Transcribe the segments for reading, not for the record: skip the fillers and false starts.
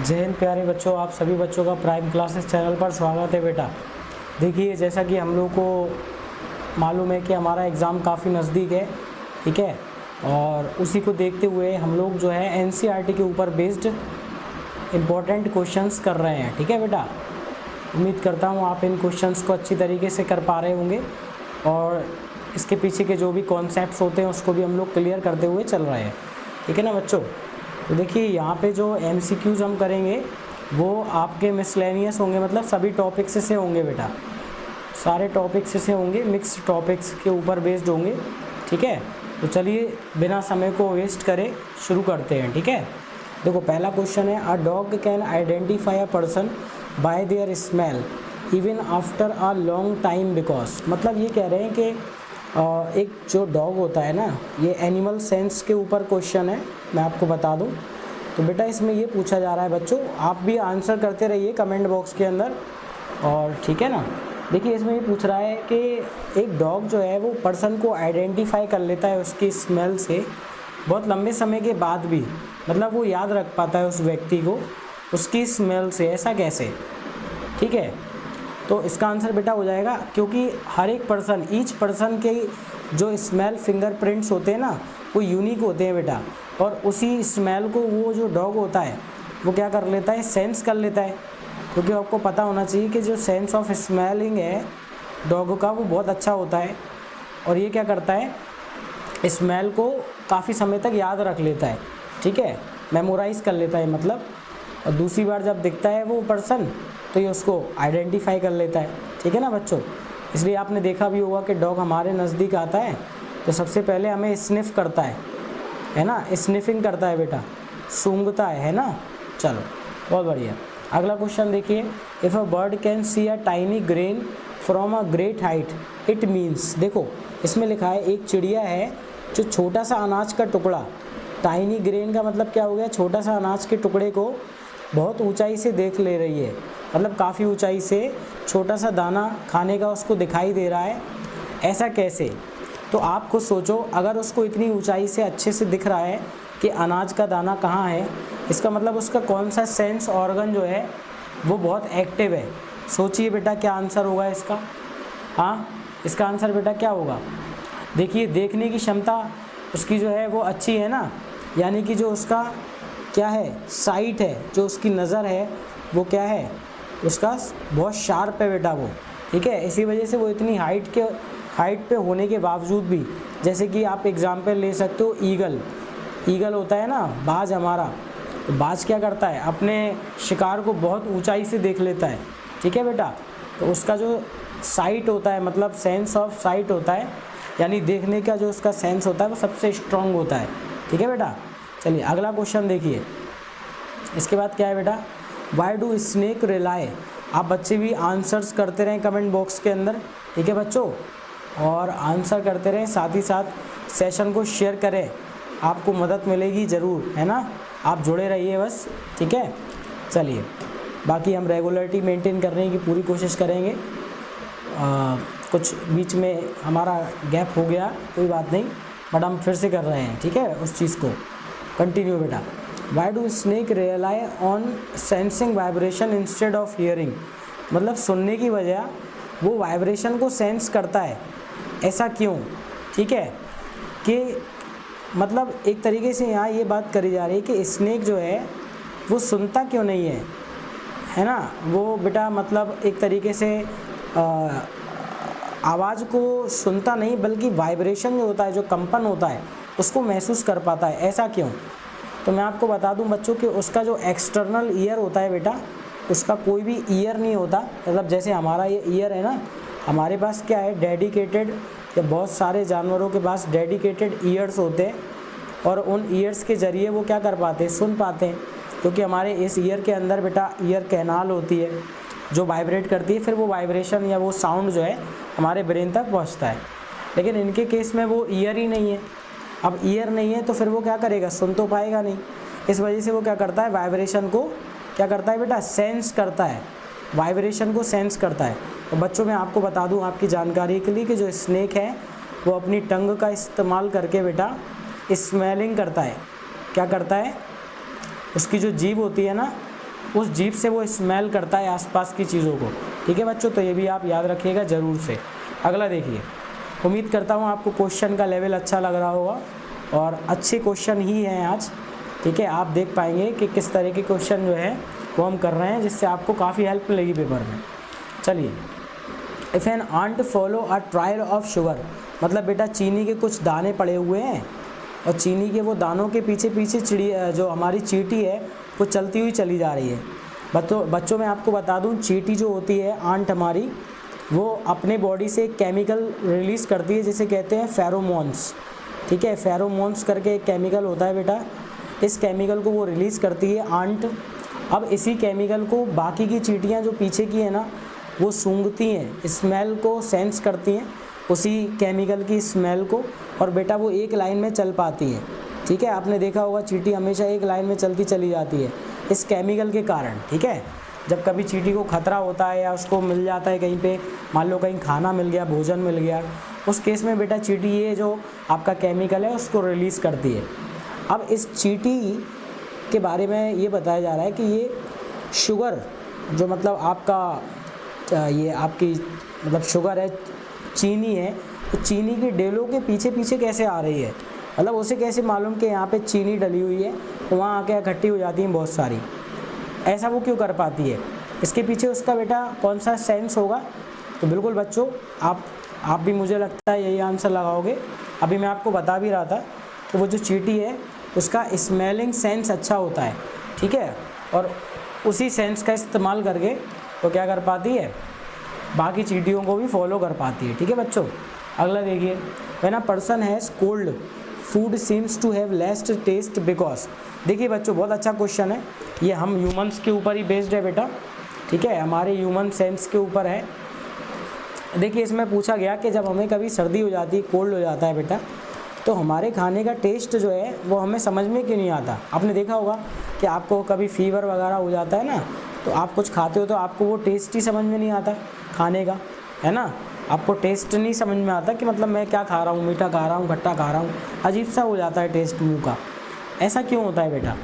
जय हिंद प्यारे बच्चों, आप सभी बच्चों का प्राइम क्लासेस चैनल पर स्वागत है बेटा। देखिए, जैसा कि हम लोग को मालूम है कि हमारा एग्ज़ाम काफ़ी नज़दीक है, ठीक है। और उसी को देखते हुए हम लोग जो है एनसीईआरटी के ऊपर बेस्ड इम्पोर्टेंट क्वेश्चंस कर रहे हैं, ठीक है बेटा। उम्मीद करता हूँ आप इन क्वेश्चंस को अच्छी तरीके से कर पा रहे होंगे और इसके पीछे के जो भी कॉन्सेप्ट्स होते हैं उसको भी हम लोग क्लियर करते हुए चल रहे हैं, ठीक है ना बच्चों। तो देखिए, यहाँ पे जो MCQs हम करेंगे वो आपके मिसलेनियस होंगे, मतलब सभी टॉपिक्स से होंगे बेटा, सारे टॉपिक्स से होंगे, मिक्स टॉपिक्स के ऊपर बेस्ड होंगे, ठीक है। तो चलिए बिना समय को वेस्ट करे शुरू करते हैं, ठीक है। देखो, पहला क्वेश्चन है, a dog can identify a person by their smell even after a long time because, मतलब ये कह रहे हैं कि एक जो डॉग होता है ना, ये एनिमल सेंस के ऊपर क्वेश्चन है, मैं आपको बता दूं। तो बेटा इसमें ये पूछा जा रहा है बच्चों, आप भी आंसर करते रहिए कमेंट बॉक्स के अंदर, और ठीक है ना। देखिए, इसमें ये पूछ रहा है कि एक डॉग जो है वो पर्सन को आइडेंटिफाई कर लेता है उसकी स्मेल से बहुत लंबे समय के बाद भी, मतलब वो याद रख पाता है उस व्यक्ति को उसकी स्मेल से, ऐसा कैसे, ठीक है। तो इसका आंसर बेटा हो जाएगा, क्योंकि हर एक पर्सन, ईच पर्सन के जो स्मेल फिंगरप्रिंट्स होते हैं ना, वो यूनिक होते हैं बेटा, और उसी स्मेल को वो जो डॉग होता है वो क्या कर लेता है, सेंस कर लेता है। क्योंकि आपको पता होना चाहिए कि जो सेंस ऑफ स्मेलिंग है डॉग का वो बहुत अच्छा होता है, और ये क्या करता है, स्मेल को काफ़ी समय तक याद रख लेता है, ठीक है, मेमोराइज़ कर लेता है मतलब। और दूसरी बार जब दिखता है वो पर्सन तो ये उसको आइडेंटिफाई कर लेता है, ठीक है ना बच्चों। इसलिए आपने देखा भी होगा कि डॉग हमारे नज़दीक आता है तो सबसे पहले हमें स्निफ करता है ना, स्निफिंग करता है बेटा, सूंघता है ना। चलो बहुत बढ़िया। अगला क्वेश्चन देखिए, if a bird can see a tiny grain from a great height it means, देखो इसमें लिखा है एक चिड़िया है जो छोटा सा अनाज का टुकड़ा, टाइनी ग्रेन का मतलब क्या हो गया, छोटा सा अनाज के टुकड़े को बहुत ऊंचाई से देख ले रही है, मतलब काफ़ी ऊंचाई से छोटा सा दाना खाने का उसको दिखाई दे रहा है, ऐसा कैसे। तो आप खुद सोचो, अगर उसको इतनी ऊंचाई से अच्छे से दिख रहा है कि अनाज का दाना कहाँ है, इसका मतलब उसका कौन सा सेंस ऑर्गन जो है वो बहुत एक्टिव है। सोचिए बेटा क्या आंसर होगा इसका। हाँ, इसका आंसर बेटा क्या होगा, देखिए देखने की क्षमता उसकी जो है वो अच्छी है ना, यानी कि जो उसका क्या है, साइट है, जो उसकी नज़र है वो क्या है, उसका बहुत शार्प है बेटा वो, ठीक है। इसी वजह से वो इतनी हाइट पे होने के बावजूद भी, जैसे कि आप एग्जाम्पल ले सकते हो, ईगल होता है ना, बाज हमारा, तो बाज क्या करता है, अपने शिकार को बहुत ऊंचाई से देख लेता है, ठीक है बेटा। तो उसका जो साइट होता है, मतलब सेंस ऑफ साइट होता है, यानी देखने का जो उसका सेंस होता है वो सबसे स्ट्रॉन्ग होता है, ठीक है बेटा। चलिए अगला क्वेश्चन देखिए, इसके बाद क्या है बेटा, वाई डू स्नेक रिलाई। आप बच्चे भी आंसर्स करते रहें कमेंट बॉक्स के अंदर, ठीक है बच्चों, और आंसर करते रहें, साथ ही साथ सेशन को शेयर करें, आपको मदद मिलेगी ज़रूर, है ना। आप जुड़े रहिए बस, ठीक है। चलिए, बाकी हम रेगुलरिटी मेंटेन करने की पूरी कोशिश करेंगे। कुछ बीच में हमारा गैप हो गया, कोई बात नहीं, बट हम फिर से कर रहे हैं, ठीक है, उस चीज़ को कंटिन्यू बेटा। Why do snake rely on sensing vibration instead of hearing, मतलब सुनने की बजाय वो वाइब्रेशन को सेंस करता है, ऐसा क्यों, ठीक है। कि मतलब एक तरीके से यहाँ ये बात करी जा रही है कि स्नेक जो है वो सुनता क्यों नहीं है ना, वो बेटा मतलब एक तरीके से आवाज़ को सुनता नहीं, बल्कि वाइब्रेशन जो होता है, जो कंपन होता है, उसको महसूस कर पाता है, ऐसा क्यों। तो मैं आपको बता दूं बच्चों कि उसका जो एक्सटर्नल ईयर होता है बेटा, उसका कोई भी ईयर नहीं होता, मतलब जैसे हमारा ये ईयर है ना, हमारे पास क्या है, डेडिकेटेड, या बहुत सारे जानवरों के पास डेडिकेटेड ईयर्स होते हैं, और उन ईयर्स के ज़रिए वो क्या कर पाते हैं, सुन पाते हैं। क्योंकि हमारे इस ईयर के अंदर बेटा ईयर कैनाल होती है जो वाइब्रेट करती है, फिर वो वाइब्रेशन या वो साउंड जो है हमारे ब्रेन तक पहुंचता है। लेकिन इनके केस में वो ईयर ही नहीं है। अब ईयर नहीं है तो फिर वो क्या करेगा, सुन तो पाएगा नहीं। इस वजह से वो क्या करता है, वाइब्रेशन को क्या करता है बेटा, सेंस करता है, वाइब्रेशन को सेंस करता है। तो बच्चों मैं आपको बता दूं आपकी जानकारी के लिए कि जो स्नेक है वो अपनी टंग का इस्तेमाल करके बेटा स्मेलिंग करता है। क्या करता है, उसकी जो जीभ होती है ना, उस जीभ से वो स्मेल करता है आसपास की चीज़ों को। ठीक है बच्चों, तो ये भी आप याद रखिएगा ज़रूर से। अगला देखिए, उम्मीद करता हूँ आपको क्वेश्चन का लेवल अच्छा लग रहा होगा और अच्छे क्वेश्चन ही हैं आज। ठीक है, आप देख पाएंगे कि किस तरह के क्वेश्चन जो है वो हम कर रहे हैं, जिससे आपको काफ़ी हेल्प मिलेगी पेपर में। चलिए, if an ant follow a trial of sugar, मतलब बेटा चीनी के कुछ दाने पड़े हुए हैं और चीनी के वो दानों के पीछे पीछे चिड़ी जो हमारी चींटी है वो चलती हुई चली जा रही है। बच्चों मैं आपको बता दूं, चींटी जो होती है आंट हमारी, वो अपने बॉडी से एक केमिकल रिलीज़ करती है जिसे कहते हैं फेरोमोन्स। ठीक है, फेरोमोन्स करके एक केमिकल होता है बेटा, इस केमिकल को वो रिलीज़ करती है आंट। अब इसी केमिकल को बाकी की चींटियाँ जो पीछे की है ना, वो सूंघती हैं, स्मेल को सेंस करती हैं उसी केमिकल की स्मेल को, और बेटा वो एक लाइन में चल पाती है। ठीक है, आपने देखा होगा चींटी हमेशा एक लाइन में चलती चली जाती है इस केमिकल के कारण। ठीक है, जब कभी चींटी को खतरा होता है या उसको मिल जाता है कहीं पे, मान लो कहीं खाना मिल गया, भोजन मिल गया, उस केस में बेटा चींटी ये जो आपका केमिकल है उसको रिलीज़ करती है। अब इस चींटी के बारे में ये बताया जा रहा है कि ये शुगर जो मतलब आपका ये आपकी मतलब शुगर है, चीनी है, तो चीनी के डेलों के पीछे पीछे कैसे आ रही है, मतलब उसे कैसे मालूम कि यहाँ पे चीनी डली हुई है, तो वहाँ आके इकट्ठी हो जाती हैं बहुत सारी, ऐसा वो क्यों कर पाती है? इसके पीछे उसका बेटा कौन सा सेंस होगा? तो बिल्कुल बच्चों, आप भी मुझे लगता है यही आंसर लगाओगे। अभी मैं आपको बता भी रहा था कि वो जो चींटी है उसका स्मेलिंग सेंस अच्छा होता है। ठीक है, और उसी सेंस का इस्तेमाल करके वो क्या कर पाती है, बाकी चींटियों को भी फॉलो कर पाती है। ठीक है बच्चों, अगला देखिए, when a person has cold food seems to have less taste because. देखिए बच्चों, बहुत अच्छा क्वेश्चन है, ये हम ह्यूमंस के ऊपर ही बेस्ड है बेटा। ठीक है, हमारे ह्यूमन सेंस के ऊपर है। देखिए इसमें पूछा गया कि जब हमें कभी सर्दी हो जाती है, कोल्ड हो जाता है बेटा, तो हमारे खाने का टेस्ट जो है वो हमें समझ में क्यों नहीं आता? आपने देखा होगा कि आपको कभी फीवर वगैरह हो जाता है ना, तो आप कुछ खाते हो तो आपको वो टेस्ट ही समझ में नहीं आता खाने का, है ना? आपको टेस्ट नहीं समझ में आता कि मतलब मैं क्या खा रहा हूँ, मीठा खा रहा हूँ, खट्टा खा रहा हूँ, अजीब सा हो जाता है टेस्ट मुँह का। ऐसा क्यों होता है बेटा?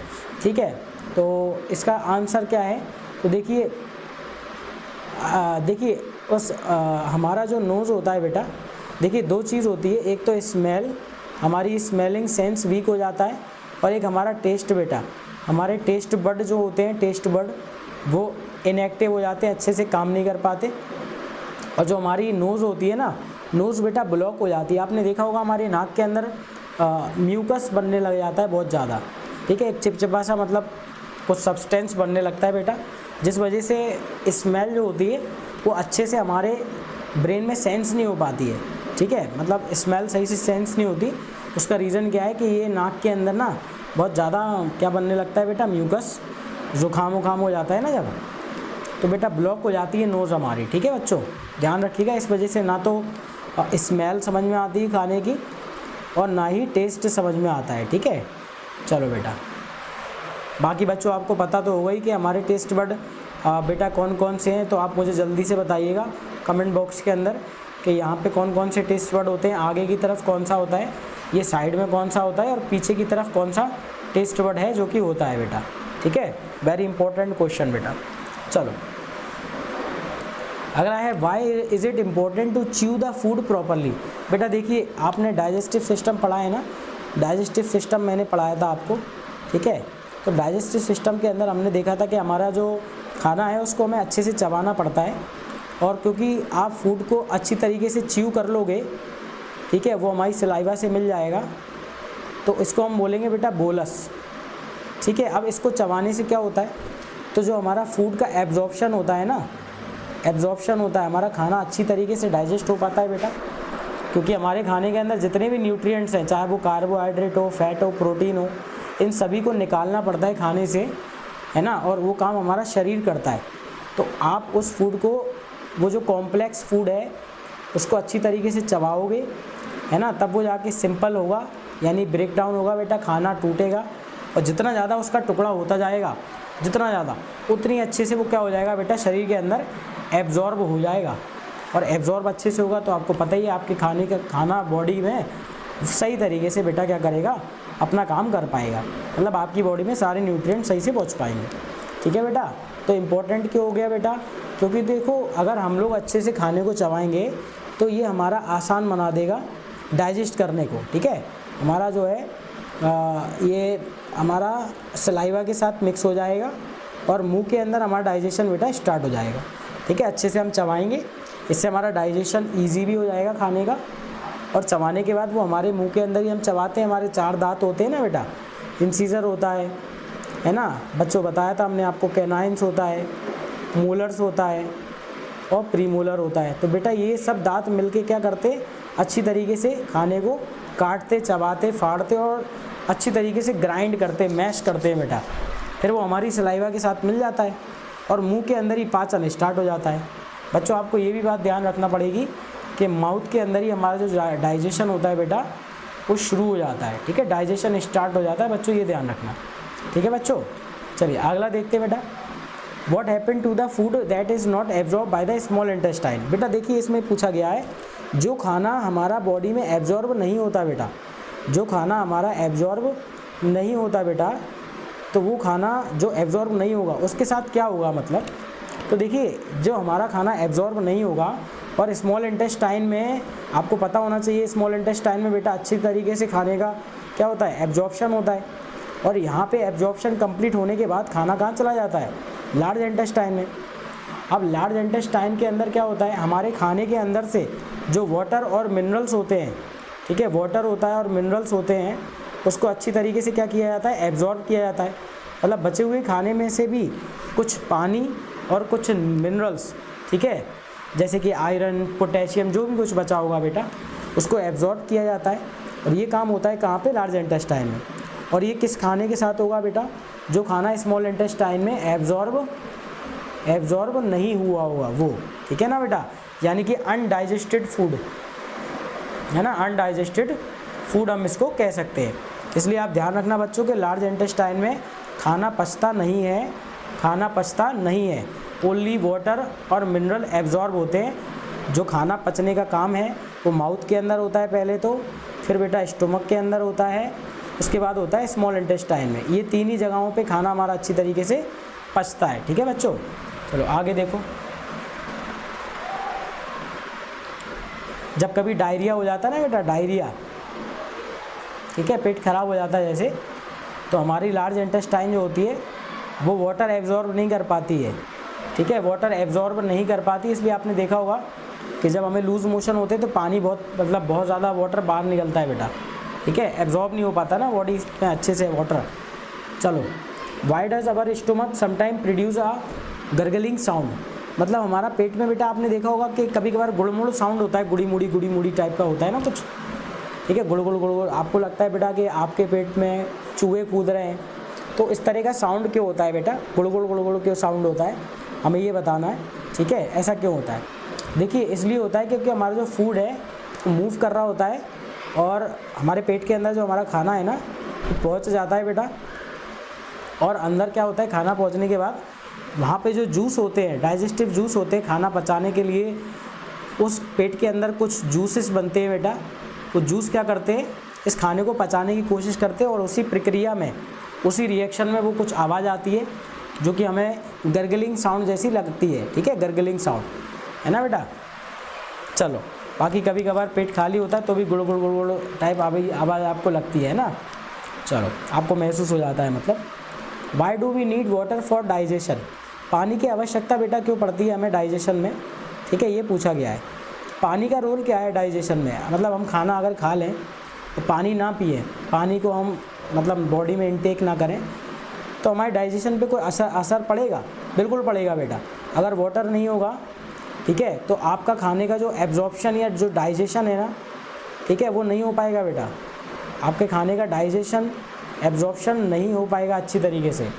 ठीक है, तो इसका आंसर क्या है? तो देखिए उस हमारा जो नोज़ होता है बेटा, देखिए दो चीज़ होती है, एक तो स्मेल, हमारी स्मेलिंग सेंस वीक हो जाता है, और एक हमारा टेस्ट बेटा, हमारे टेस्ट बड जो होते हैं, टेस्ट बड वो इनएक्टिव हो जाते हैं, अच्छे से काम नहीं कर पाते। और जो हमारी नोज़ होती है ना, नोज़ बेटा ब्लॉक हो जाती है। आपने देखा होगा हमारे नाक के अंदर म्यूकस बनने लग जाता है बहुत ज़्यादा। ठीक है, एक चिपचिपा सा मतलब कुछ सब्सटेंस बनने लगता है बेटा, जिस वजह से स्मेल जो होती है वो अच्छे से हमारे ब्रेन में सेंस नहीं हो पाती है। ठीक है, मतलब स्मेल सही से सेंस नहीं होती। उसका रीज़न क्या है कि ये नाक के अंदर ना बहुत ज़्यादा क्या बनने लगता है बेटा, म्यूकस, ज़ुकाम वुकाम हो जाता है ना जब, तो बेटा ब्लॉक हो जाती है नोज़ हमारी। ठीक है बच्चों, ध्यान रखिएगा, इस वजह से ना तो स्मेल समझ में आती है खाने की और ना ही टेस्ट समझ में आता है। ठीक है, चलो बेटा, बाकी बच्चों आपको पता तो होगा ही कि हमारे टेस्ट बड बेटा कौन कौन से हैं, तो आप मुझे जल्दी से बताइएगा कमेंट बॉक्स के अंदर कि यहाँ पे कौन कौन से टेस्ट बड होते हैं, आगे की तरफ कौन सा होता है, ये साइड में कौन सा होता है, और पीछे की तरफ कौन सा टेस्ट बड है जो कि होता है बेटा। ठीक है, वेरी इंपॉर्टेंट क्वेश्चन बेटा। चलो अगला है, why is it important to chew the food properly. बेटा देखिए, आपने डाइजेस्टिव सिस्टम पढ़ा है ना, डाइजेस्टिव सिस्टम मैंने पढ़ाया था आपको। ठीक है, तो डाइजेस्टिव सिस्टम के अंदर हमने देखा था कि हमारा जो खाना है उसको हमें अच्छे से चबाना पड़ता है, और क्योंकि आप फूड को अच्छी तरीके से च्यू कर लोगे, ठीक है, वो हमारी सलाइवा से मिल जाएगा, तो इसको हम बोलेंगे बेटा बोलस। ठीक है, अब इसको चबाने से क्या होता है, तो जो हमारा फूड का एब्जॉर्प्शन होता है ना, एब्जॉर्प्शन होता है, हमारा खाना अच्छी तरीके से डाइजेस्ट हो पाता है बेटा, क्योंकि हमारे खाने के अंदर जितने भी न्यूट्रिएंट्स हैं, चाहे वो कार्बोहाइड्रेट हो, फैट हो, प्रोटीन हो, इन सभी को निकालना पड़ता है खाने से, है ना, और वो काम हमारा शरीर करता है। तो आप उस फूड को, वो जो कॉम्प्लेक्स फूड है उसको अच्छी तरीके से चबाओगे, है ना, तब वो जाके सिंपल होगा, यानी ब्रेक डाउन होगा बेटा, खाना टूटेगा, और जितना ज़्यादा उसका टुकड़ा होता जाएगा, जितना ज़्यादा, उतनी अच्छे से वो क्या हो जाएगा बेटा, शरीर के अंदर एब्जॉर्ब हो जाएगा, और एब्जॉर्ब अच्छे से होगा तो आपको पता ही है आपके खाने का खाना बॉडी में सही तरीके से बेटा क्या करेगा, अपना काम कर पाएगा, मतलब आपकी बॉडी में सारे न्यूट्रिएंट सही से पहुंच पाएंगे। ठीक है बेटा। तो इम्पोर्टेंट क्यों हो गया बेटा, क्योंकि देखो अगर हम लोग अच्छे से खाने को चबाएंगे तो ये हमारा आसान बना देगा डाइजेस्ट करने को, ठीक है। हमारा जो है ये हमारा सलाइवा के साथ मिक्स हो जाएगा और मुंह के अंदर हमारा डाइजेशन बेटा स्टार्ट हो जाएगा, ठीक है। अच्छे से हम चबाएंगे, इससे हमारा डाइजेशन ईजी भी हो जाएगा खाने का, और चबाने के बाद वो हमारे मुंह के अंदर ही हम चबाते हैं। हमारे 4 दांत होते हैं ना बेटा, इंसीजर होता है ना बच्चों, बताया था हमने आपको, कैनाइन्स होता है, मोलर्स होता है और प्रीमोलर होता है। तो बेटा ये सब दांत मिलके क्या करते, अच्छी तरीके से खाने को काटते, चबाते, फाड़ते और अच्छी तरीके से ग्राइंड करते, मैश करते हैं बेटा। फिर वो हमारी सलाइवा के साथ मिल जाता है और मुंह के अंदर ही पाचन स्टार्ट हो जाता है। बच्चों आपको ये भी बात ध्यान रखना पड़ेगी कि माउथ के अंदर ही हमारा जो डाइजेशन होता है बेटा वो शुरू हो जाता है, ठीक है। डाइजेशन स्टार्ट हो जाता है बच्चों, ये ध्यान रखना, ठीक है बच्चों। चलिए अगला देखते हैं बेटा, what happen to the food that is not absorb by the small intestine. बेटा देखिए इसमें पूछा गया है जो खाना हमारा बॉडी में एब्जॉर्ब नहीं होता बेटा, जो खाना हमारा एब्जॉर्ब नहीं होता बेटा, तो वो खाना जो एब्जॉर्ब नहीं होगा उसके साथ क्या होगा मतलब। तो देखिए जो हमारा खाना एब्जॉर्ब नहीं होगा, और स्मॉल इंटेस्टाइन में आपको पता होना चाहिए, स्मॉल इंटेस्टाइन में बेटा अच्छी तरीके से खाने का क्या होता है, एब्जॉर्प्शन होता है। और यहाँ पे एब्जॉर्प्शन कंप्लीट होने के बाद खाना कहाँ चला जाता है, लार्ज इंटेस्टाइन में। अब लार्ज इंटेस्टाइन के अंदर क्या होता है, हमारे खाने के अंदर से जो वाटर और मिनरल्स होते हैं, ठीक है, वाटर होता है और मिनरल्स होते हैं, उसको अच्छी तरीके से क्या किया जाता है, एब्जॉर्ब किया जाता है। मतलब बचे हुए खाने में से भी कुछ पानी और कुछ मिनरल्स, ठीक है, जैसे कि आयरन, पोटेशियम, जो भी कुछ बचा होगा बेटा उसको एब्जॉर्ब किया जाता है। और ये काम होता है कहाँ पे, लार्ज इंटेस्टाइन में। और ये किस खाने के साथ होगा बेटा, जो खाना स्मॉल इंटेस्टाइन में एब्जॉर्ब नहीं हुआ होगा वो, ठीक है ना बेटा, यानी कि अनडाइजेस्टेड फूड है ना, अनडाइजेस्टेड फूड हम इसको कह सकते हैं। इसलिए आप ध्यान रखना बच्चों के लार्ज इंटेस्टाइन में खाना पचता नहीं है, खाना पचता नहीं है, ओनली वाटर और मिनरल एब्जॉर्ब होते हैं। जो खाना पचने का काम है वो माउथ के अंदर होता है पहले तो, फिर बेटा स्टोमक के अंदर होता है, उसके बाद होता है स्मॉल इंटेस्टाइन में। ये 3 ही जगहों पे खाना हमारा अच्छी तरीके से पचता है, ठीक है बच्चों। चलो आगे देखो, जब कभी डायरिया हो जाता है ना बेटा, डायरिया, ठीक है, पेट खराब हो जाता है जैसे, तो हमारी लार्ज इंटेस्टाइन जो होती है वो वाटर एब्जॉर्ब नहीं कर पाती है, ठीक है, वाटर एब्जॉर्ब नहीं कर पाती। इसलिए आपने देखा होगा कि जब हमें लूज़ मोशन होते हैं तो पानी बहुत ज़्यादा वाटर बाहर निकलता है बेटा, ठीक है, एब्जॉर्ब नहीं हो पाता ना बॉडी में अच्छे से वाटर। चलो, why does our stomach sometime produce a gargling sound. मतलब हमारा पेट में बेटा आपने देखा होगा कि कभी कभार गुड़मुड़ साउंड होता है, गुड़ी मुड़ी टाइप का होता है ना कुछ, ठीक है, गुड़ गुड़। आपको लगता है बेटा कि आपके पेट में चूहे कूद रहे हैं, तो इस तरह का साउंड क्यों होता है बेटा, गुड़ गुड़ क्यों साउंड होता है, हमें ये बताना है, ठीक है, ऐसा क्यों होता है। देखिए इसलिए होता है क्योंकि हमारा जो फूड है वो मूव कर रहा होता है और हमारे पेट के अंदर जो हमारा खाना है ना वो पहुंच जाता है बेटा, और अंदर क्या होता है, खाना पहुंचने के बाद वहाँ पे जो जूस होते हैं, डाइजेस्टिव जूस होते हैं खाना पचाने के लिए, उस पेट के अंदर कुछ जूसेस बनते हैं बेटा। वो जूस क्या करते हैं, इस खाने को पचाने की कोशिश करते हैं और उसी प्रक्रिया में, उसी रिएक्शन में वो कुछ आवाज़ आती है जो कि हमें गर्गलिंग साउंड जैसी लगती है, ठीक है, गर्गलिंग साउंड है ना बेटा। चलो, बाकी कभी कभार पेट खाली होता है तो भी गुड़ गुड़ टाइप आवाज़ आपको लगती है ना, चलो आपको महसूस हो जाता है मतलब। Why do we need water for digestion. पानी की आवश्यकता बेटा क्यों पड़ती है हमें डाइजेशन में, ठीक है, ये पूछा गया है। पानी का रोल क्या है डाइजेशन में, मतलब हम खाना अगर खा लें तो पानी ना पिए, पानी को हम मतलब बॉडी में इनटेक ना करें, तो हमारे डाइजेशन पे कोई असर पड़ेगा, बिल्कुल पड़ेगा बेटा। अगर वाटर नहीं होगा, ठीक है, तो आपका खाने का जो एब्जॉर्प्शन या जो डाइजेशन है ना, ठीक है, वो नहीं हो पाएगा बेटा। आपके खाने का डाइजेशन, एब्जॉर्प्शन नहीं हो पाएगा अच्छी तरीके से,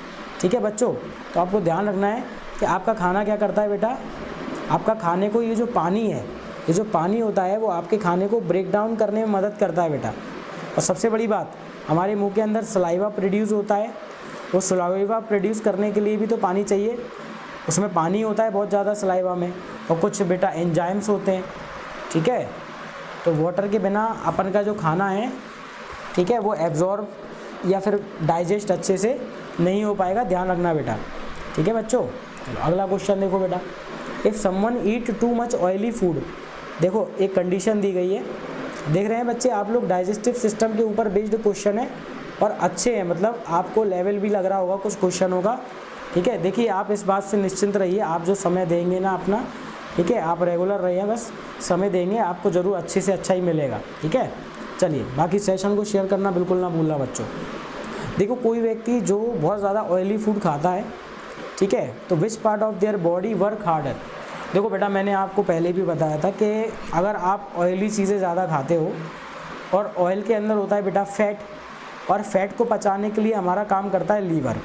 ठीक है बच्चों। तो आपको ध्यान रखना है कि आपका खाना क्या करता है बेटा, आपका खाने को ये जो पानी है, ये जो पानी होता है वो आपके खाने को ब्रेक डाउन करने में मदद करता है बेटा। और सबसे बड़ी बात, हमारे मुंह के अंदर सलाइवा प्रोड्यूस होता है, वो सलाइवा प्रोड्यूस करने के लिए भी तो पानी चाहिए, उसमें पानी होता है बहुत ज़्यादा सलाइवा में, और कुछ बेटा एंजाइम्स होते हैं, ठीक है। तो वाटर के बिना अपन का जो खाना है, ठीक है, वो एब्जॉर्ब या फिर डाइजेस्ट अच्छे से नहीं हो पाएगा, ध्यान रखना बेटा, ठीक है बच्चों। चलो अगला क्वेश्चन देखो बेटा, if someone eat too much oily food, देखो एक कंडीशन दी गई है, देख रहे हैं बच्चे आप लोग, डाइजेस्टिव सिस्टम के ऊपर बेस्ड क्वेश्चन है और अच्छे हैं, मतलब आपको लेवल भी लग रहा होगा कुछ क्वेश्चन होगा, ठीक है। देखिए आप इस बात से निश्चिंत रहिए, आप जो समय देंगे ना अपना, ठीक है, आप रेगुलर रहिए, बस समय देंगे आपको ज़रूर अच्छे से अच्छा ही मिलेगा, ठीक है। चलिए बाकी सेशन को शेयर करना बिल्कुल ना भूलना बच्चों। देखो कोई व्यक्ति जो बहुत ज़्यादा ऑयली फूड खाता है, ठीक है, तो which part of their body work harder. देखो बेटा मैंने आपको पहले भी बताया था कि अगर आप ऑयली चीज़ें ज़्यादा खाते हो और ऑयल के अंदर होता है बेटा फैट, और फैट को पचाने के लिए हमारा काम करता है लीवर,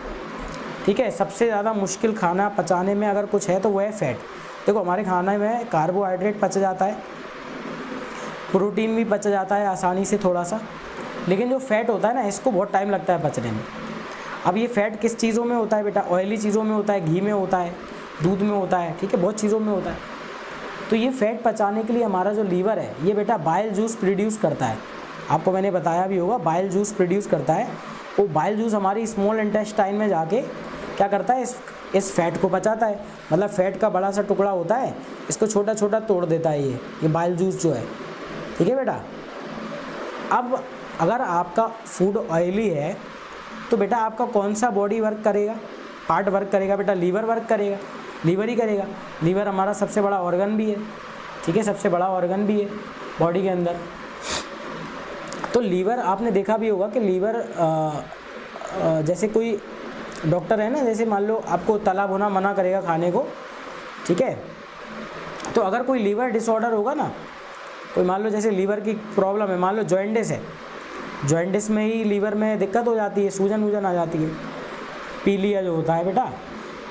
ठीक है। सबसे ज़्यादा मुश्किल खाना पचाने में अगर कुछ है तो वह है फैट। देखो हमारे खाने में कार्बोहाइड्रेट पच जाता है, प्रोटीन भी पच जाता है आसानी से थोड़ा सा, लेकिन जो फैट होता है ना इसको बहुत टाइम लगता है पचने में। अब ये फैट किस चीज़ों में होता है बेटा, ऑयली चीज़ों में होता है, घी में होता है, दूध में होता है, ठीक है, बहुत चीज़ों में होता है। तो ये फैट पचाने के लिए हमारा जो लीवर है ये बेटा बाइल जूस प्रोड्यूस करता है, आपको मैंने बताया भी होगा, बाइल जूस प्रोड्यूस करता है। वो बाइल जूस हमारी स्मॉल इंटेस्टाइन में जाके क्या करता है, इस फैट को पचाता है, मतलब फैट का बड़ा सा टुकड़ा होता है इसको छोटा छोटा तोड़ देता है ये बाइल जूस जो है, ठीक है बेटा। अब अगर आपका फूड ऑयली है तो बेटा आपका कौन सा बॉडी वर्क करेगा, पार्ट वर्क करेगा बेटा, लीवर वर्क करेगा, लीवर ही करेगा। लीवर हमारा सबसे बड़ा ऑर्गन भी है, ठीक है, सबसे बड़ा ऑर्गन भी है बॉडी के अंदर। तो लीवर आपने देखा भी होगा कि लीवर जैसे कोई डॉक्टर है ना, जैसे मान लो आपको तला भुना मना करेगा खाने को, ठीक है, तो अगर कोई लीवर डिसऑर्डर होगा ना, कोई मान लो जैसे लीवर की प्रॉब्लम है, मान लो जॉइंटिस है, जॉइंटिस में ही लीवर में दिक्कत हो जाती है, सूजन वूजन आ जाती है, पीलिया जो होता है बेटा,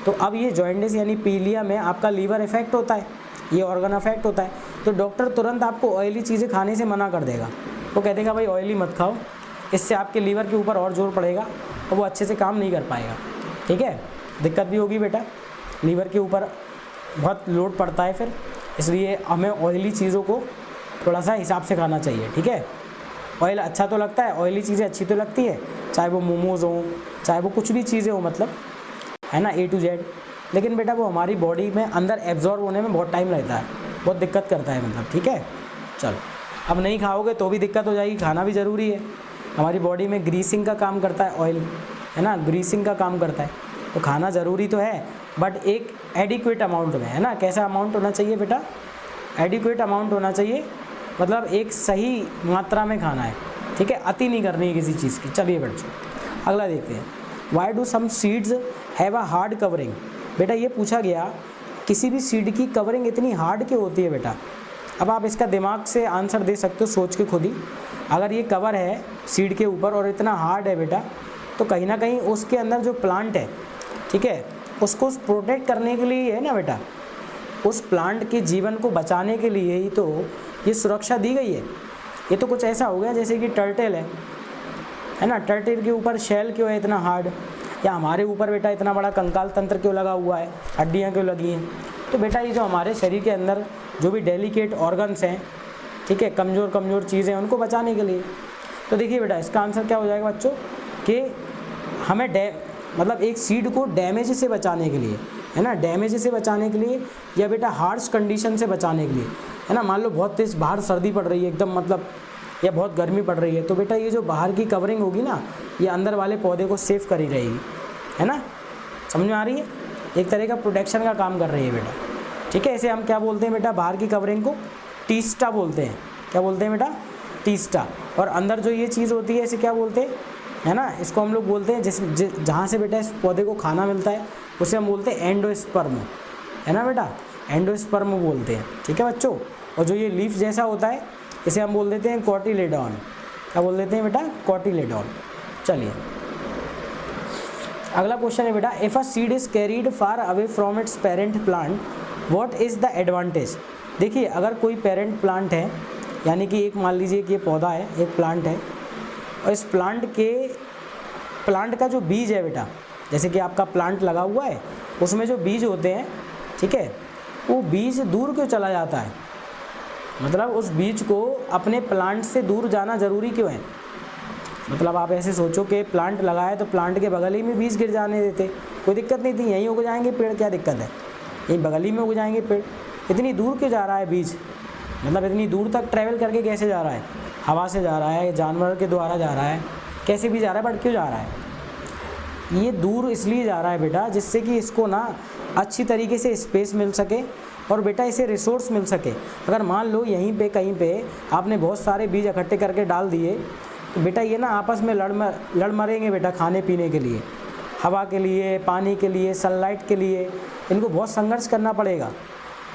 तो अब ये जॉइंटिस यानी पीलिया में आपका लीवर इफेक्ट होता है, ये ऑर्गन अफेक्ट होता है, तो डॉक्टर तुरंत आपको ऑयली चीज़ें खाने से मना कर देगा। वो कह देगा भाई ऑयली मत खाओ, इससे आपके लीवर के ऊपर और जोर पड़ेगा और वो अच्छे से काम नहीं कर पाएगा, ठीक है, दिक्कत भी होगी बेटा, लीवर के ऊपर बहुत लोड पड़ता है फिर, इसलिए हमें ऑयली चीज़ों को थोड़ा सा हिसाब से खाना चाहिए, ठीक है। ऑयल अच्छा तो लगता है, ऑयली चीज़ें अच्छी तो लगती है, चाहे वो मोमोज़ हों, चाहे वो कुछ भी चीज़ें हो, मतलब है ना A to Z, लेकिन बेटा वो हमारी बॉडी में अंदर एब्जॉर्ब होने में बहुत टाइम लगता है, बहुत दिक्कत करता है, मतलब ठीक है। चलो अब नहीं खाओगे तो भी दिक्कत हो जाएगी, खाना भी ज़रूरी है, हमारी बॉडी में ग्रीसिंग का काम करता है ऑयल, है ना, ग्रीसिंग का काम करता है, तो खाना ज़रूरी तो है बट एक एडिक्वेट अमाउंट में, है ना। कैसा अमाउंट होना चाहिए बेटा, एडिक्वेट अमाउंट होना चाहिए, मतलब एक सही मात्रा में खाना है, ठीक है, अति नहीं करनी है किसी चीज़ की। चलिए बच्चों अगला देखते हैं, why do some seeds have a hard covering. बेटा ये पूछा गया किसी भी सीड की कवरिंग इतनी हार्ड क्यों होती है बेटा। अब आप इसका दिमाग से आंसर दे सकते हो सोच के खुद ही, अगर ये कवर है सीड के ऊपर और इतना हार्ड है बेटा, तो कहीं ना कहीं उसके अंदर जो प्लांट है, ठीक है, उसको प्रोटेक्ट करने के लिए है ना बेटा, उस प्लांट के जीवन को बचाने के लिए ही तो ये सुरक्षा दी गई है। ये तो कुछ ऐसा हो गया जैसे कि टर्टल है ना, टर्टल के ऊपर शेल क्यों है इतना हार्ड, या हमारे ऊपर बेटा इतना बड़ा कंकाल तंत्र क्यों लगा हुआ है, हड्डियाँ क्यों लगी हैं। तो बेटा ये जो हमारे शरीर के अंदर जो भी डेलिकेट ऑर्गन्स हैं, ठीक है, कमज़ोर कमज़ोर चीज़ें उनको बचाने के लिए। तो देखिए बेटा इसका आंसर क्या हो जाएगा बच्चों कि हमें मतलब एक सीड को डैमेज से बचाने के लिए, है ना, डैमेज से बचाने के लिए, या बेटा हार्श कंडीशन से बचाने के लिए, है ना। मान लो बहुत तेज़ बाहर सर्दी पड़ रही है एकदम, मतलब या बहुत गर्मी पड़ रही है, तो बेटा ये जो बाहर की कवरिंग होगी ना, ये अंदर वाले पौधे को सेफ करी रहेगी, है ना, समझ में आ रही है, एक तरह का प्रोटेक्शन का काम कर रही है बेटा, ठीक है। इसे हम क्या बोलते हैं बेटा, बाहर की कवरिंग को टीस्टा बोलते हैं, क्या बोलते हैं बेटा, टीस्टा। और अंदर जो ये चीज़ होती है इसे क्या बोलते हैं, है ना, इसको हम लोग बोलते हैं जहाँ से बेटा इस पौधे को खाना मिलता है उसे हम बोलते हैं एंडोस्पर्म, है ना बेटा, एंडोस्पर्म बोलते हैं, ठीक है बच्चों। और जो ये लीफ जैसा होता है इसे हम बोल देते हैं कॉटिलेडॉन, क्या बोल देते हैं बेटा, कॉटिलेडॉन। चलिए अगला क्वेश्चन है बेटा, if a seed is carried far away from its parent plant what is the advantage. देखिए अगर कोई पेरेंट प्लांट है, यानी कि एक मान लीजिए कि ये पौधा है, एक प्लांट है, और इस प्लांट का जो बीज है बेटा, जैसे कि आपका प्लांट लगा हुआ है उसमें जो बीज होते हैं, ठीक है, वो बीज दूर क्यों चला जाता है, मतलब उस बीज को अपने प्लांट से दूर जाना ज़रूरी क्यों है। मतलब आप ऐसे सोचो कि प्लांट लगाए तो प्लांट के बगल ही में बीज गिर जाने देते, कोई दिक्कत नहीं थी, यहीं उग जाएंगे पेड़, क्या दिक्कत है, यहीं बगल ही में उग जाएंगे पेड़। इतनी दूर क्यों जा रहा है बीज, मतलब इतनी दूर तक ट्रैवल करके कैसे जा रहा है, हवा से जा रहा है, जानवर के द्वारा जा रहा है, कैसे भी जा रहा है, बट क्यों जा रहा है? ये दूर इसलिए जा रहा है बेटा जिससे कि इसको ना अच्छी तरीके से स्पेस मिल सके और बेटा इसे रिसोर्स मिल सके। अगर मान लो यहीं पे कहीं पे आपने बहुत सारे बीज इकट्ठे करके डाल दिए तो बेटा ये ना आपस में लड़ मरेंगे बेटा, खाने पीने के लिए, हवा के लिए, पानी के लिए, सनलाइट के लिए, इनको बहुत संघर्ष करना पड़ेगा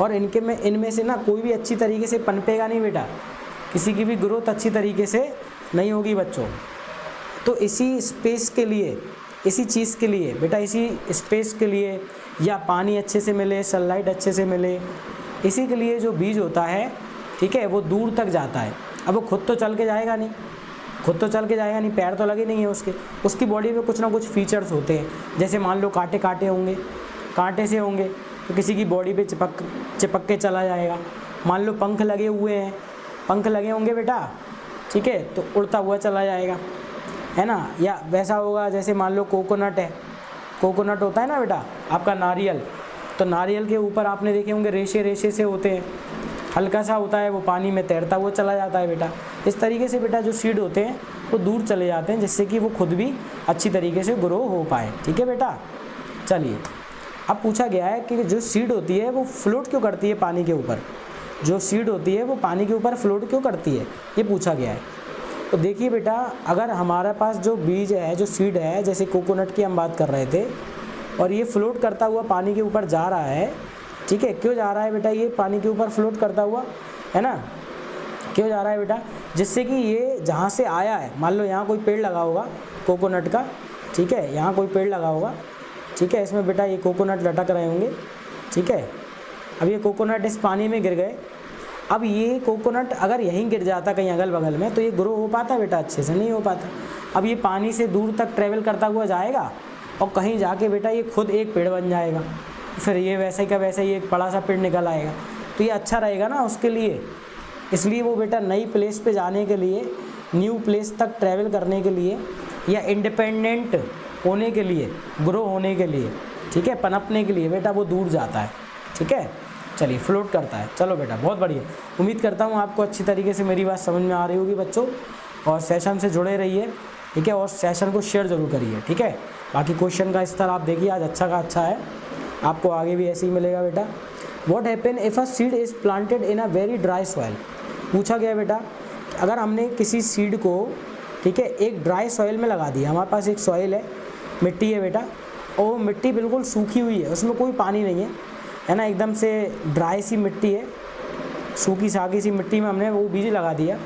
और इनमें से ना कोई भी अच्छी तरीके से पनपेगा नहीं बेटा, किसी की भी ग्रोथ अच्छी तरीके से नहीं होगी बच्चों। तो इसी स्पेस के लिए, इसी चीज़ के लिए बेटा, इसी स्पेस के लिए या पानी अच्छे से मिले, सनलाइट अच्छे से मिले, इसी के लिए जो बीज होता है, ठीक है, वो दूर तक जाता है। अब वो खुद तो चल के जाएगा नहीं, पैर तो लगे नहीं है उसकी बॉडी में कुछ ना कुछ फीचर्स होते हैं, जैसे मान लो कांटे होंगे, कांटे से होंगे तो किसी की बॉडी पे चिपक के चला जाएगा। मान लो पंख लगे हुए हैं, पंख लगे होंगे बेटा, ठीक है, तो उड़ता हुआ चला जाएगा, है ना। या वैसा होगा जैसे मान लो कोकोनट है, कोकोनट होता है ना बेटा आपका नारियल, तो नारियल के ऊपर आपने देखे होंगे रेशे से होते हैं, हल्का सा होता है, वो पानी में तैरता हुआ चला जाता है बेटा। इस तरीके से बेटा जो सीड होते हैं वो दूर चले जाते हैं जिससे कि वो खुद भी अच्छी तरीके से ग्रो हो पाए, ठीक है बेटा। चलिए, अब पूछा गया है कि जो सीड होती है वो फ्लोट क्यों करती है पानी के ऊपर, जो सीड होती है वो पानी के ऊपर फ्लोट क्यों करती है, ये पूछा गया है। तो देखिए बेटा, अगर हमारे पास जो बीज है, जो सीड है, जैसे कोकोनट की हम बात कर रहे थे, और ये फ्लोट करता हुआ पानी के ऊपर जा रहा है, ठीक है, क्यों जा रहा है बेटा ये पानी के ऊपर फ्लोट करता हुआ, है ना, क्यों जा रहा है बेटा, जिससे कि ये जहाँ से आया है, मान लो यहाँ कोई पेड़ लगा होगा कोकोनट का, ठीक है, यहाँ कोई पेड़ लगा होगा, ठीक है, इसमें बेटा ये कोकोनट लटक रहे होंगे, ठीक है। अब ये कोकोनट इस पानी में गिर गए, अब ये कोकोनट अगर यहीं गिर जाता कहीं अगल बगल में तो ये ग्रो हो पाता बेटा, अच्छे से नहीं हो पाता। अब ये पानी से दूर तक ट्रैवल करता हुआ जाएगा और कहीं जाके बेटा ये खुद एक पेड़ बन जाएगा, फिर ये वैसे का वैसे ही एक बड़ा सा पेड़ निकल आएगा, तो ये अच्छा रहेगा ना उसके लिए। इसलिए वो बेटा नई प्लेस पे जाने के लिए, न्यू प्लेस तक ट्रैवल करने के लिए या इंडिपेंडेंट होने के लिए, ग्रो होने के लिए, ठीक है, पनपने के लिए बेटा वो दूर जाता है, ठीक है। चलिए, फ्लोट करता है। चलो बेटा, बहुत बढ़िया। उम्मीद करता हूँ आपको अच्छी तरीके से मेरी बात समझ में आ रही होगी बच्चों, और सेशन से जुड़े रहिए, ठीक है, और सेशन को शेयर ज़रूर करिए, ठीक है। बाकी क्वेश्चन का स्तर आप देखिए, आज अच्छा का अच्छा है, आपको आगे भी ऐसे ही मिलेगा बेटा। What happen if a seed is planted in a very dry soil, पूछा गया बेटा अगर हमने किसी सीड को, ठीक है, एक ड्राई सॉइल में लगा दिया, हमारे पास एक सॉइल है, मिट्टी है बेटा, और मिट्टी बिल्कुल सूखी हुई है, उसमें कोई पानी नहीं है ना, एकदम से ड्राई सी मिट्टी है, सूखी साखी सी मिट्टी में हमने वो बीज लगा दिया,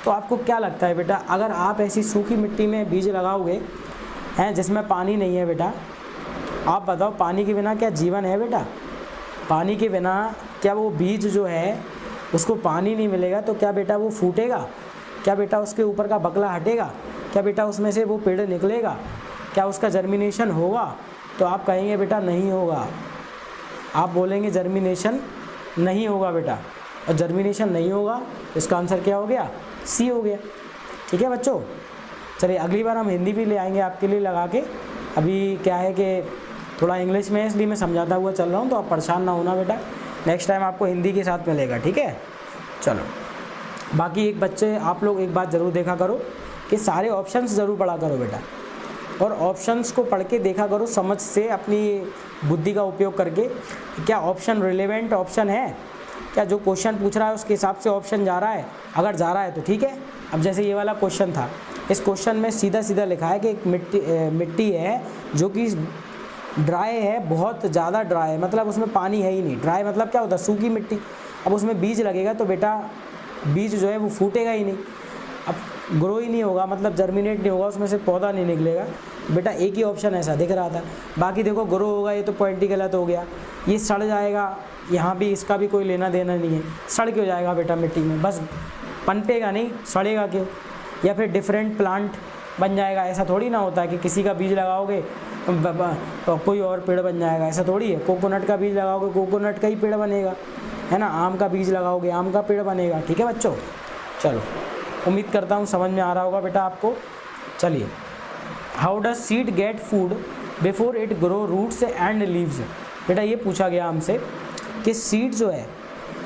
तो आपको क्या लगता है बेटा, अगर आप ऐसी सूखी मिट्टी में बीज लगाओगे हैं जिसमें पानी नहीं है बेटा, आप बताओ पानी के बिना क्या जीवन है बेटा, पानी के बिना क्या वो बीज जो है उसको पानी नहीं मिलेगा तो क्या बेटा वो फूटेगा, क्या बेटा उसके ऊपर का बकला हटेगा, क्या बेटा उसमें से वो पेड़ निकलेगा, क्या उसका जर्मिनेशन होगा? तो आप कहेंगे बेटा नहीं होगा, आप बोलेंगे जर्मिनेशन नहीं होगा बेटा, और जर्मिनेशन नहीं होगा, इसका आंसर क्या हो गया, सी हो गया, ठीक है बच्चों। चलिए, अगली बार हम हिंदी भी ले आएंगे आपके लिए लगा के, अभी क्या है कि थोड़ा इंग्लिश में है इसलिए मैं समझाता हुआ चल रहा हूँ, तो आप परेशान ना होना बेटा, नेक्स्ट टाइम आपको हिंदी के साथ मिलेगा, ठीक है। चलो, बाकी एक बच्चे आप लोग एक बात ज़रूर देखा करो कि सारे ऑप्शंस ज़रूर पढ़ा करो बेटा, और ऑप्शंस को पढ़ के देखा करो समझ से, अपनी बुद्धि का उपयोग करके, क्या ऑप्शन रिलेवेंट ऑप्शन है, क्या जो क्वेश्चन पूछ रहा है उसके हिसाब से ऑप्शन जा रहा है, अगर जा रहा है तो ठीक है। अब जैसे ये वाला क्वेश्चन था, इस क्वेश्चन में सीधा सीधा लिखा है कि एक मिट्टी है जो कि ड्राई है, बहुत ज़्यादा ड्राई है, मतलब उसमें पानी है ही नहीं, ड्राई मतलब क्या होता है, सूखी मिट्टी। अब उसमें बीज लगेगा तो बेटा बीज जो है वो फूटेगा ही नहीं, अब ग्रो ही नहीं होगा, मतलब जर्मिनेट नहीं होगा, उसमें से पौधा नहीं निकलेगा बेटा। एक ही ऑप्शन ऐसा दिख रहा था, बाकी देखो ग्रो होगा, ये तो पॉइंट ही गलत हो गया, ये सड़ जाएगा, यहाँ भी इसका भी कोई लेना देना नहीं है, सड़ क्यों जाएगा बेटा मिट्टी में, बस पनपेगा नहीं, सड़ेगा क्यों, या फिर डिफरेंट प्लांट बन जाएगा, ऐसा थोड़ी ना होता है कि किसी का बीज लगाओगे तो कोई और पेड़ बन जाएगा, ऐसा थोड़ी है। कोकोनट का बीज लगाओगे कोकोनट का ही पेड़ बनेगा, है ना, आम का बीज लगाओगे आम का पेड़ बनेगा, ठीक है बच्चों। चलो, उम्मीद करता हूँ समझ में आ रहा होगा बेटा आपको, चलिए, how does seed get food before it grow roots and leaves. बेटा ये पूछा गया हमसे कि सीड जो है,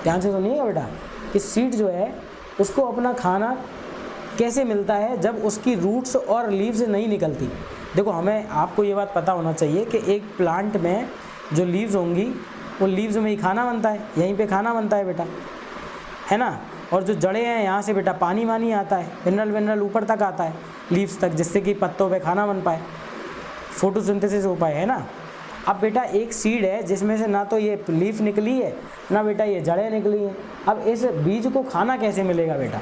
ध्यान से सुनिएगा बेटा, कि सीड जो है उसको अपना खाना कैसे मिलता है जब उसकी रूट्स और लीव्स नहीं निकलती। देखो, हमें आपको ये बात पता होना चाहिए कि एक प्लांट में जो लीव्स होंगी वो लीव्स में ही खाना बनता है, यहीं पे खाना बनता है बेटा, है ना। और जो जड़ें हैं यहाँ से बेटा पानी वानी आता है, मिनरल ऊपर तक आता है लीव्स तक, जिससे कि पत्तों पे खाना बन पाए, फोटोसिंथेसिस हो पाए, है ना। अब बेटा एक सीड है जिसमें से ना तो ये लीफ निकली है ना बेटा ये जड़ें निकली हैं। अब इस बीज को खाना कैसे मिलेगा बेटा।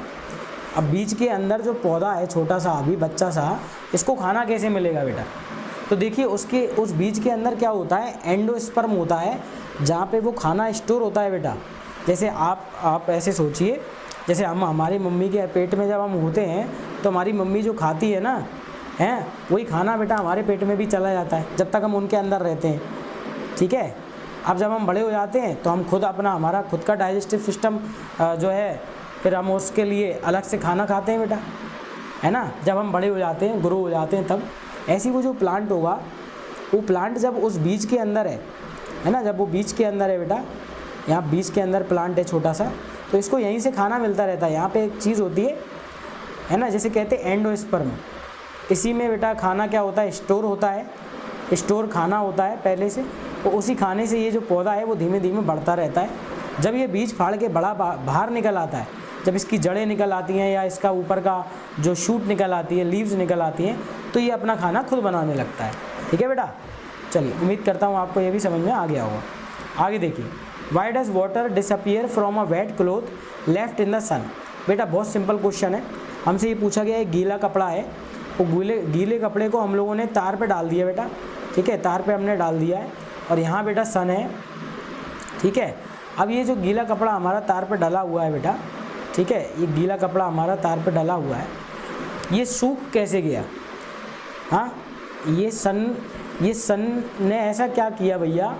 अब बीज के अंदर जो पौधा है छोटा सा अभी बच्चा सा, इसको खाना कैसे मिलेगा बेटा। तो देखिए उस बीज के अंदर क्या होता है, एंडोस्पर्म होता है, जहाँ पे वो खाना स्टोर होता है बेटा। जैसे आप ऐसे सोचिए, जैसे हम हमारी मम्मी के पेट में जब हम होते हैं तो हमारी मम्मी जो खाती है ना, हैं, वही खाना बेटा हमारे पेट में भी चला जाता है जब तक हम उनके अंदर रहते हैं, ठीक है। अब जब हम बड़े हो जाते हैं तो हम खुद हमारा खुद का डाइजेस्टिव सिस्टम जो है, फिर हम उसके लिए अलग से खाना खाते हैं बेटा, है ना। जब हम बड़े हो जाते हैं, ग्रो हो जाते हैं, तब ऐसी वो जो प्लांट होगा, वो प्लांट जब उस बीज के अंदर है ना, जब वो बीज के अंदर है बेटा, यहाँ बीज के अंदर प्लांट है छोटा सा, तो इसको यहीं से खाना मिलता रहता है। यहाँ पे एक चीज़ होती है ना, जैसे कहते हैं एंडोस्पर्म, इसी में बेटा खाना क्या होता है, स्टोर होता है, स्टोर खाना होता है पहले से, तो उसी खाने से ये जो पौधा है वो धीमे धीमे बढ़ता रहता है। जब ये बीज फाड़ के बड़ा बाहर निकल आता है, जब इसकी जड़ें निकल आती हैं या इसका ऊपर का जो शूट निकल आती है, लीव्स निकल आती हैं, तो ये अपना खाना खुद बनाने लगता है, ठीक है बेटा। चलिए, उम्मीद करता हूँ आपको ये भी समझ में आ गया होगा। आगे देखिए, why does water disappear from a wet cloth left in the sun. बेटा बहुत सिंपल क्वेश्चन है, हमसे ये पूछा गया है, गीला कपड़ा है, वो गीले कपड़े को हम लोगों ने तार पे डाल दिया बेटा, ठीक है, तार पे हमने डाल दिया है, और यहाँ बेटा सन है, ठीक है। अब ये जो गीला कपड़ा हमारा तार पे डला हुआ है बेटा, ठीक है, ये गीला कपड़ा हमारा तार पे डला हुआ है, ये सूख कैसे गया। हाँ, ये सन ने ऐसा क्या किया भैया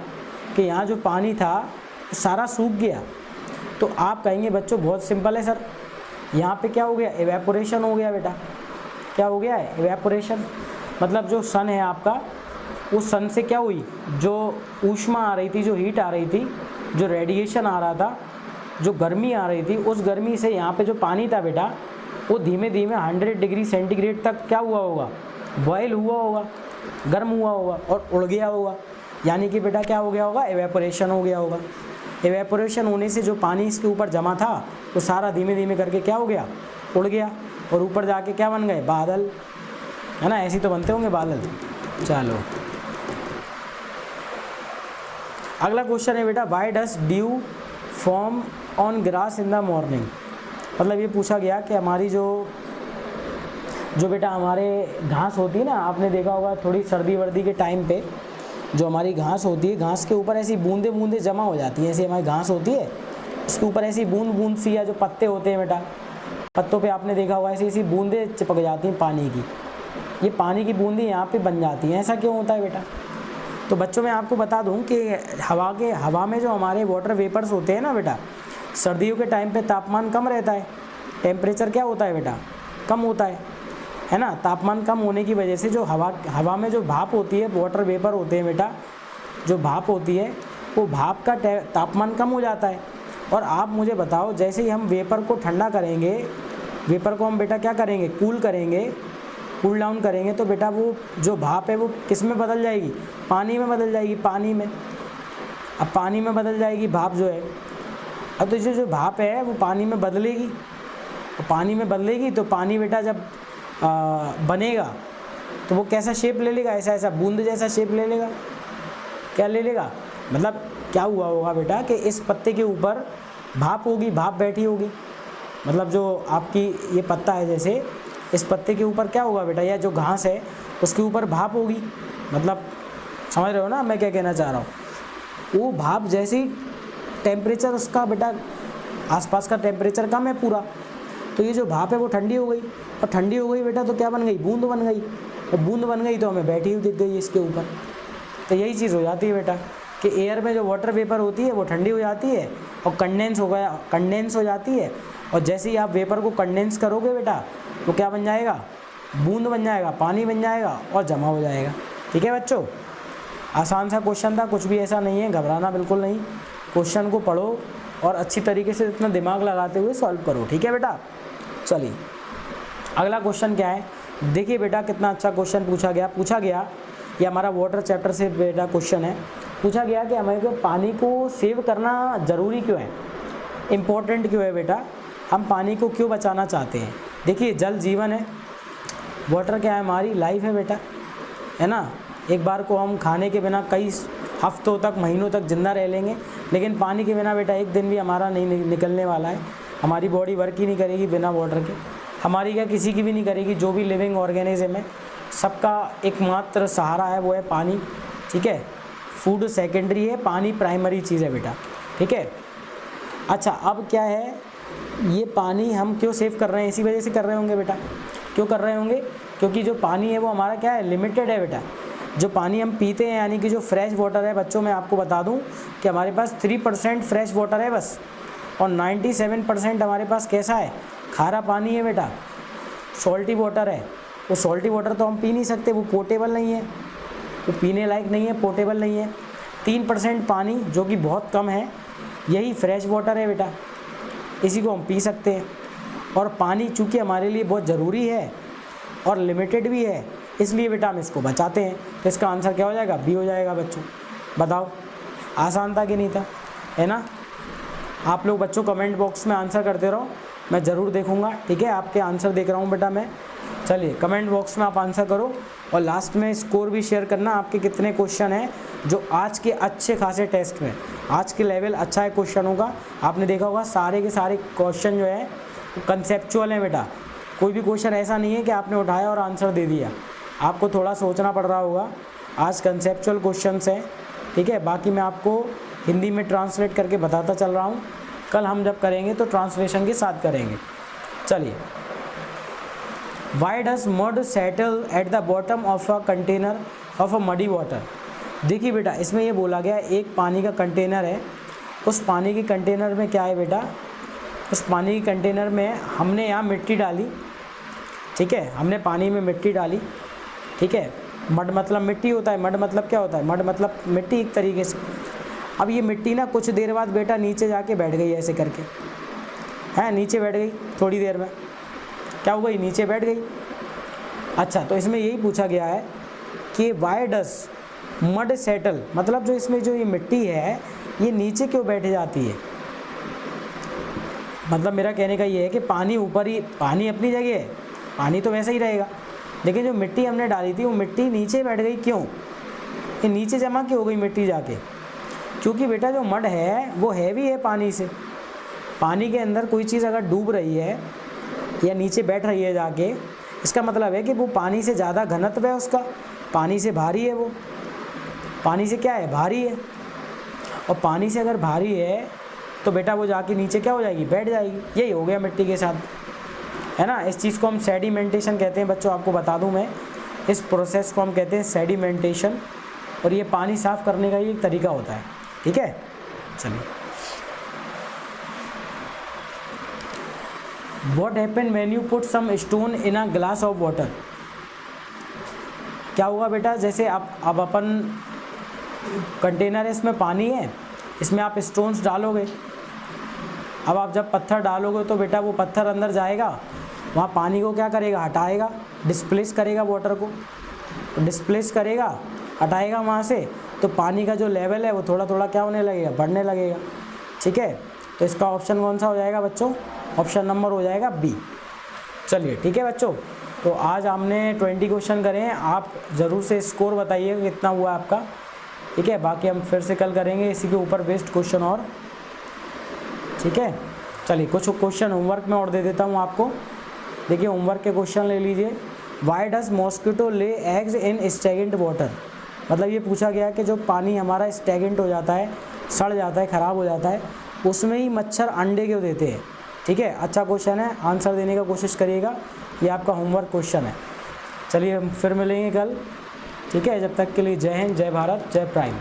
कि यहाँ जो पानी था सारा सूख गया। तो आप कहेंगे बच्चों बहुत सिंपल है सर, यहाँ पे क्या हो गया, एवेपोरेशन हो गया बेटा। क्या हो गया है, एवेपोरेशन। मतलब जो सन है आपका, उस सन से क्या हुई, जो ऊष्मा आ रही थी, जो हीट आ रही थी, जो रेडिएशन आ रहा था, जो गर्मी आ रही थी, उस गर्मी से यहाँ पे जो पानी था बेटा, वो धीमे धीमे 100 डिग्री सेंटीग्रेड तक क्या हुआ होगा, बॉयल हुआ होगा, गर्म हुआ होगा और उड़ गया होगा। यानी कि बेटा क्या हो गया होगा, एवेपोरेशन हो गया होगा। एवेपोरेशन होने से जो पानी इसके ऊपर जमा था वो सारा धीमे धीमे करके क्या हो गया, उड़ गया, और ऊपर जाके क्या बन गए, बादल, है ना। ऐसे तो बनते होंगे बादल। चलो अगला क्वेश्चन है बेटा, why does due form on grass in the morning. मतलब ये पूछा गया कि हमारी जो बेटा हमारे घास होती है ना, आपने देखा होगा थोड़ी सर्दी वर्दी के टाइम पे जो हमारी घास होती है, घास के ऊपर ऐसी बूंदे बूंदे जमा हो जाती हैं। ऐसी हमारी घास होती है, इसके ऊपर ऐसी बूंद बूंद सी, या जो पत्ते होते हैं बेटा, पत्तों पे आपने देखा होगा ऐसी ऐसी बूंदें चिपक जाती हैं पानी की। ये पानी की बूंदें यहाँ पे बन जाती हैं। ऐसा क्यों होता है बेटा। तो बच्चों मैं आपको बता दूं कि हवा में जो हमारे वाटर वेपर्स होते हैं ना बेटा, सर्दियों के टाइम पे तापमान कम रहता है, टेम्परेचर क्या होता है बेटा, कम होता है ना। तापमान कम होने की वजह से जो हवा में जो भाप होती है, वाटर वेपर होते हैं बेटा, जो भाप होती है, वो भाप का तापमान कम हो जाता है। और आप मुझे बताओ, जैसे ही हम वेपर को ठंडा करेंगे, वेपर को हम बेटा क्या करेंगे, कूल डाउन करेंगे, तो बेटा वो जो भाप है वो किस में बदल जाएगी, पानी में बदल जाएगी, पानी में। अब पानी में बदल जाएगी भाप जो है, अब तो जो भाप है वो पानी में बदलेगी, और पानी में बदलेगी तो पानी बेटा जब बनेगा तो वो कैसा शेप ले लेगा, ऐसा बूंद जैसा शेप ले लेगा। क्या ले लेगा, मतलब क्या हुआ होगा बेटा कि इस पत्ते के ऊपर भाप होगी, भाप बैठी होगी। मतलब जो आपकी ये पत्ता है, जैसे इस पत्ते के ऊपर क्या होगा बेटा, या जो घास है उसके ऊपर भाप होगी। मतलब समझ रहे हो ना मैं क्या कहना चाह रहा हूँ। वो भाप जैसे ही टेम्परेचर उसका बेटा आसपास का टेम्परेचर कम है पूरा, तो ये जो भाप है वो ठंडी हो गई, और ठंडी हो गई बेटा तो क्या बन गई, बूंद बन गई, और बूंद बन गई तो हमें बैठी हुई दिख गई इसके ऊपर। तो यही चीज़ हो जाती है बेटा कि एयर में जो वाटर वेपर होती है वो ठंडी हो जाती है और कंडेंस हो जाती है, और जैसे ही आप वेपर को कंडेंस करोगे बेटा तो क्या बन जाएगा, बूंद बन जाएगा, पानी बन जाएगा और जमा हो जाएगा। ठीक है बच्चों, आसान सा क्वेश्चन था, कुछ भी ऐसा नहीं है, घबराना बिल्कुल नहीं। क्वेश्चन को पढ़ो और अच्छी तरीके से इतना दिमाग लगाते हुए सॉल्व करो। ठीक है बेटा, चलिए अगला क्वेश्चन क्या है, देखिए बेटा कितना अच्छा क्वेश्चन पूछा गया। ये हमारा वाटर चैप्टर से बेटा क्वेश्चन है। पूछा गया कि हमें को पानी को सेव करना ज़रूरी क्यों है, इम्पोर्टेंट क्यों है बेटा, हम पानी को क्यों बचाना चाहते हैं। देखिए जल जीवन है, वाटर क्या है, हमारी लाइफ है बेटा, है ना। एक बार को हम खाने के बिना कई हफ्तों तक, महीनों तक जिंदा रह लेंगे, लेकिन पानी के बिना बेटा एक दिन भी हमारा नहीं निकलने वाला है। हमारी बॉडी वर्क ही नहीं करेगी बिना वाटर के, हमारी क्या किसी की भी नहीं करेगी। जो भी लिविंग ऑर्गेनिज्म है सबका एकमात्र सहारा है वो है पानी। ठीक है, फूड सेकेंडरी है, पानी प्राइमरी चीज़ है बेटा। ठीक है, अच्छा अब क्या है, ये पानी हम क्यों सेव कर रहे हैं, इसी वजह से कर रहे होंगे बेटा। क्यों कर रहे होंगे, क्योंकि जो पानी है वो हमारा क्या है, लिमिटेड है बेटा। जो पानी हम पीते हैं यानी कि जो फ्रेश वाटर है बच्चों, मैं आपको बता दूं कि हमारे पास 3% फ्रेश वाटर है बस, और 97% हमारे पास कैसा है, खारा पानी है बेटा, सॉल्टी वाटर है। वो सॉल्टी वाटर तो हम पी नहीं सकते, वो पोर्टेबल नहीं है, वो पीने लायक नहीं है, पोर्टेबल नहीं है। 3% पानी जो कि बहुत कम है, यही फ्रेश वाटर है बेटा, इसी को हम पी सकते हैं। और पानी चूँकि हमारे लिए बहुत ज़रूरी है और लिमिटेड भी है, इसलिए बेटा हम इसको बचाते हैं। तो इसका आंसर क्या हो जाएगा, बी हो जाएगा बच्चों। बताओ आसान था कि नहीं था, है ना। आप लोग बच्चों कमेंट बॉक्स में आंसर करते रहो, मैं ज़रूर देखूंगा। ठीक है, आपके आंसर देख रहा हूँ बेटा मैं। चलिए कमेंट बॉक्स में आप आंसर करो और लास्ट में स्कोर भी शेयर करना, आपके कितने क्वेश्चन हैं जो आज के अच्छे खासे टेस्ट में। आज के लेवल अच्छा है क्वेश्चनों का, आपने देखा होगा सारे के सारे क्वेश्चन जो है कंसेप्चुअल हैं बेटा। कोई भी क्वेश्चन ऐसा नहीं है कि आपने उठाया और आंसर दे दिया, आपको थोड़ा सोचना पड़ रहा होगा। आज कंसेप्चुअल क्वेश्चंस हैं। ठीक है, बाकी मैं आपको हिंदी में ट्रांसलेट करके बताता चल रहा हूँ, कल हम जब करेंगे तो ट्रांसलेशन के साथ करेंगे। चलिए, why does mud settle at the bottom of a container of a muddy water. देखिए बेटा, इसमें ये बोला गया एक पानी का कंटेनर है, उस पानी के कंटेनर में क्या है बेटा, उस पानी के कंटेनर में हमने यहाँ मिट्टी डाली। ठीक है, हमने पानी में मिट्टी डाली। ठीक है, मड मतलब मिट्टी होता है, मड मतलब क्या होता है, मड मतलब मिट्टी एक तरीके से। अब ये मिट्टी ना कुछ देर बाद बेटा नीचे जाके बैठ गई, ऐसे करके है नीचे बैठ गई, थोड़ी देर में क्या हो गई, नीचे बैठ गई। अच्छा, तो इसमें यही पूछा गया है कि वाई डज मड सेटल, मतलब जो इसमें जो ये मिट्टी है ये नीचे क्यों बैठ जाती है। मतलब मेरा कहने का ये है कि पानी ऊपर ही, पानी अपनी जगह है, पानी तो वैसे ही रहेगा, लेकिन जो मिट्टी हमने डाली थी वो मिट्टी नीचे बैठ गई। क्यों, ये नीचे जमा क्यों हो गई मिट्टी जाके, क्योंकि बेटा जो मड है वो हैवी है पानी से। पानी के अंदर कोई चीज़ अगर डूब रही है या नीचे बैठ रही है जाके, इसका मतलब है कि वो पानी से ज़्यादा घनत्व है उसका, पानी से भारी है, वो पानी से क्या है, भारी है। और पानी से अगर भारी है तो बेटा वो जाके नीचे क्या हो जाएगी, बैठ जाएगी। यही हो गया मिट्टी के साथ, है ना। इस चीज़ को हम सेडिमेंटेशन कहते हैं बच्चों, आपको बता दूं मैं, इस प्रोसेस को हम कहते हैं सेडिमेंटेशन, और ये पानी साफ़ करने का ही एक तरीका होता है। ठीक है, चलिए, what happen when you put some stone in a glass of water. क्या होगा बेटा, जैसे अब अपन कंटेनर है, इसमें पानी है, इसमें आप स्टोन्स डालोगे। अब आप जब पत्थर डालोगे तो बेटा वो पत्थर अंदर जाएगा, वहाँ पानी को क्या करेगा, हटाएगा, डिस्प्लेस करेगा, वाटर को डिस्प्लेस करेगा, हटाएगा वहाँ से, तो पानी का जो लेवल है वो थोड़ा थोड़ा क्या होने लगेगा, बढ़ने लगेगा। ठीक है, तो इसका ऑप्शन कौन सा हो जाएगा बच्चों, ऑप्शन नंबर हो जाएगा बी। चलिए ठीक है बच्चों, तो आज हमने 20 क्वेश्चन करे हैं, आप ज़रूर से स्कोर बताइए कितना हुआ आपका। ठीक है, बाकी हम फिर से कल करेंगे इसी के ऊपर बेस्ड क्वेश्चन और। ठीक है, चलिए कुछ क्वेश्चन होमवर्क में और दे देता हूँ आपको। देखिए होमवर्क के क्वेश्चन ले लीजिए। Why does mosquito lay eggs in stagnant water. मतलब ये पूछा गया कि जो पानी हमारा स्टैगनेंट हो जाता है, सड़ जाता है, ख़राब हो जाता है, उसमें ही मच्छर अंडे क्यों देते हैं। ठीक है, अच्छा क्वेश्चन है, आंसर देने का कोशिश करिएगा, ये आपका होमवर्क क्वेश्चन है। चलिए हम फिर मिलेंगे कल। ठीक है, जब तक के लिए जय हिंद, जय भारत, जय प्राइम।